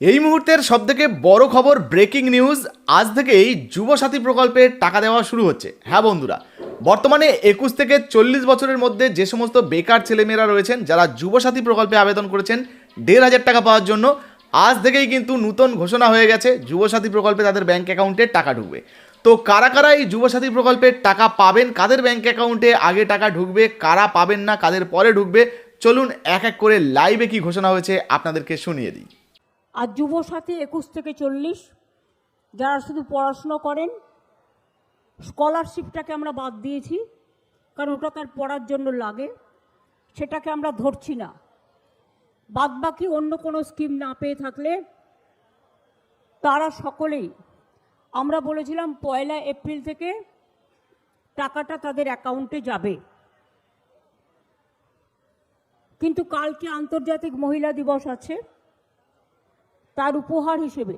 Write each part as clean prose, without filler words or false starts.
এই মুহূর্তের সবথেকে বড় খবর, ব্রেকিং নিউজ। আজ থেকেই যুবসাথী প্রকল্পে টাকা দেওয়া শুরু হচ্ছে। হ্যাঁ বন্ধুরা, বর্তমানে 21 থেকে 40 বছরের মধ্যে যে সমস্ত বেকার ছেলেমেয়েরা রয়েছেন, যারা যুবসাথী প্রকল্পে আবেদন করেছেন 1,500 টাকা পাওয়ার জন্য, আজ থেকেই কিন্তু নূতন ঘোষণা হয়ে গেছে যুবসাথী প্রকল্পে তাদের ব্যাঙ্ক অ্যাকাউন্টে টাকা ঢুকবে। তো কারা কারা এই যুবসাথী প্রকল্পের টাকা পাবেন, কাদের ব্যাঙ্ক অ্যাকাউন্টে আগে টাকা ঢুকবে, কারা পাবেন না, কাদের পরে ঢুকবে, চলুন এক এক করে লাইভে কি ঘোষণা হয়েছে আপনাদেরকে শুনিয়ে দিই। আর যুবসাথী 21 থেকে 40 যারা শুধু পড়াশুনো করেন, স্কলারশিপটাকে আমরা বাদ দিয়েছি, কারণ ওটা তার পড়ার জন্য লাগে, সেটাকে আমরা ধরছি না। বাদবাকি অন্য কোনো স্কিম না পেয়ে থাকলে তারা সকলেই, আমরা বলেছিলাম 1 এপ্রিল থেকে টাকাটা তাদের অ্যাকাউন্টে যাবে। কিন্তু কালকে আন্তর্জাতিক মহিলা দিবস আছে, তার উপহার হিসেবে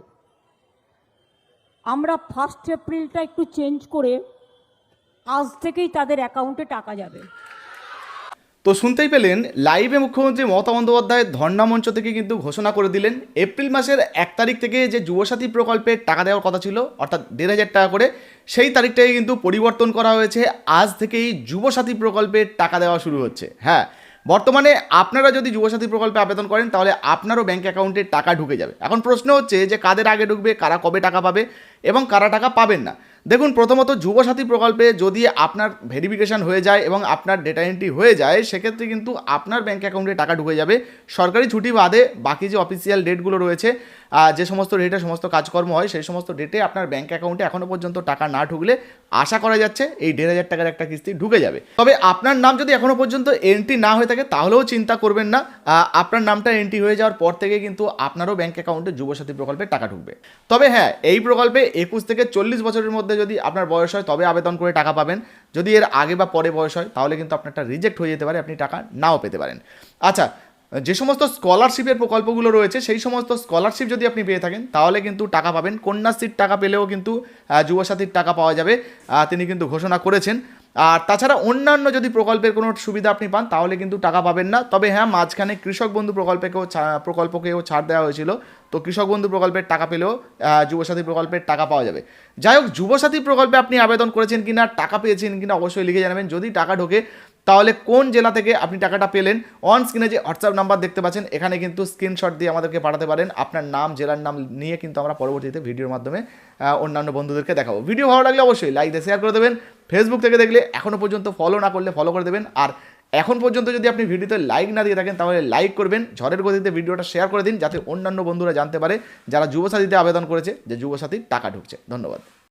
আমরা 1 এপ্রিলটা একটু চেঞ্জ করে আজ থেকেই তাদের অ্যাকাউন্টে টাকা যাবে। তো শুনতেই পেলেন, লাইভে মুখ্যমন্ত্রী মমতা বন্দ্যোপাধ্যায় ধর্ণা মঞ্চ থেকে কিন্তু ঘোষণা করে দিলেন এপ্রিল মাসের 1 তারিখ থেকে যে যুবসাথী প্রকল্পে টাকা দেওয়ার কথা ছিল, অর্থাৎ 1,500 টাকা করে, সেই তারিখটাকে কিন্তু পরিবর্তন করা হয়েছে। আজ থেকেই যুবসাথী প্রকল্পে টাকা দেওয়া শুরু হচ্ছে। হ্যাঁ, বর্তমানে আপনারা যদি যুবসাথী প্রকল্পে আবেদন করেন তাহলে আপনারও ব্যাঙ্ক অ্যাকাউন্টে টাকা ঢুকে যাবে। এখন প্রশ্ন হচ্ছে যে কাদের আগে ঢুকবে, কারা কবে টাকা পাবে এবং কারা টাকা পাবেন না। দেখুন, প্রথমত যুবসাথী প্রকল্পে যদি আপনার ভেরিফিকেশান হয়ে যায় এবং আপনার ডেটা এন্ট্রি হয়ে যায়, সেক্ষেত্রে কিন্তু আপনার ব্যাঙ্ক অ্যাকাউন্টে টাকা ঢুকে যাবে। সরকারি ছুটি বাদে বাকি যে অফিসিয়াল ডেটগুলো রয়েছে, যে সমস্ত ডেটে সমস্ত কাজকর্ম হয়, সেই সমস্ত ডেটে আপনার ব্যাঙ্ক অ্যাকাউন্টে এখনও পর্যন্ত টাকা না ঢুকলে আশা করা যাচ্ছে এই 1,500 টাকার একটা কিস্তি ঢুকে যাবে। তবে আপনার নাম যদি এখনও পর্যন্ত এন্ট্রি না হয়ে থাকে তাহলেও চিন্তা করবেন না, আপনার নামটা এন্ট্রি হয়ে যাওয়ার পর থেকে কিন্তু আপনারও ব্যাঙ্ক অ্যাকাউন্টে যুবসাথী প্রকল্পে টাকা ঢুকবে। তবে হ্যাঁ, এই প্রকল্পে 21 থেকে 40 বছরের মধ্যে যদি আপনার বয়স হয় তবে আবেদন করে টাকা পাবেন। যদি এর আগে বা পরে বয়স হয় তাহলে কিন্তু আপনারটা রিজেক্ট হয়ে যেতে পারে, আপনি টাকা নাও পেতে পারেন। আচ্ছা, যে সমস্ত স্কলারশিপের প্রকল্পগুলো রয়েছে সেই সমস্ত স্কলারশিপ যদি আপনি পেয়ে থাকেন তাহলে কিন্তু টাকা পাবেন। কন্যাশ্রীর টাকা পেলেও কিন্তু যুবসাথীর টাকা পাওয়া যাবে, তিনি কিন্তু ঘোষণা করেছেন। আর তাছাড়া অন্যান্য যদি প্রকল্পের কোনো সুবিধা আপনি পান তাহলে কিন্তু টাকা পাবেন না। তবে হ্যাঁ, মাঝখানে কৃষক বন্ধু প্রকল্পকেও ছাড় দেওয়া হয়েছিল, তো কৃষক বন্ধু প্রকল্পের টাকা পেলেও যুবসাথী প্রকল্পের টাকা পাওয়া যাবে। যাই হোক, যুবসাথী প্রকল্পে আপনি আবেদন করেছেন কিনা, টাকা পেয়েছেন কিনা অবশ্যই লিখে জানাবেন। যদি টাকা ঢোকে তাহলে কোন জেলা থেকে আপনি টাকাটা পেলেন, অন স্ক্রিনে যে হোয়াটসঅ্যাপ নাম্বার দেখতে পাচ্ছেন এখানে কিন্তু স্ক্রিনশট দিয়ে আমাদেরকে পাঠাতে পারেন। আপনার নাম, জেলার নাম নিয়ে কিন্তু আমরা পরবর্তীতে ভিডিওর মাধ্যমে অন্যান্য বন্ধুদেরকে দেখাবো। ভিডিও ভালো লাগলে অবশ্যই লাইক দিয়ে শেয়ার করে দেবেন। ফেসবুক থেকে দেখলে এখনও পর্যন্ত ফলো না করলে ফলো করে দেবেন। আর এখন পর্যন্ত যদি আপনি ভিডিওতে লাইক না দিয়ে থাকেন তাহলে লাইক করবেন, ঝড়ের গতিতে ভিডিওটা শেয়ার করে দিন, যাতে অন্যান্য বন্ধুরা জানতে পারে যারা যুবসাথীতে আবেদন করেছে যে যুবসাথীর টাকা ঢুকছে। ধন্যবাদ।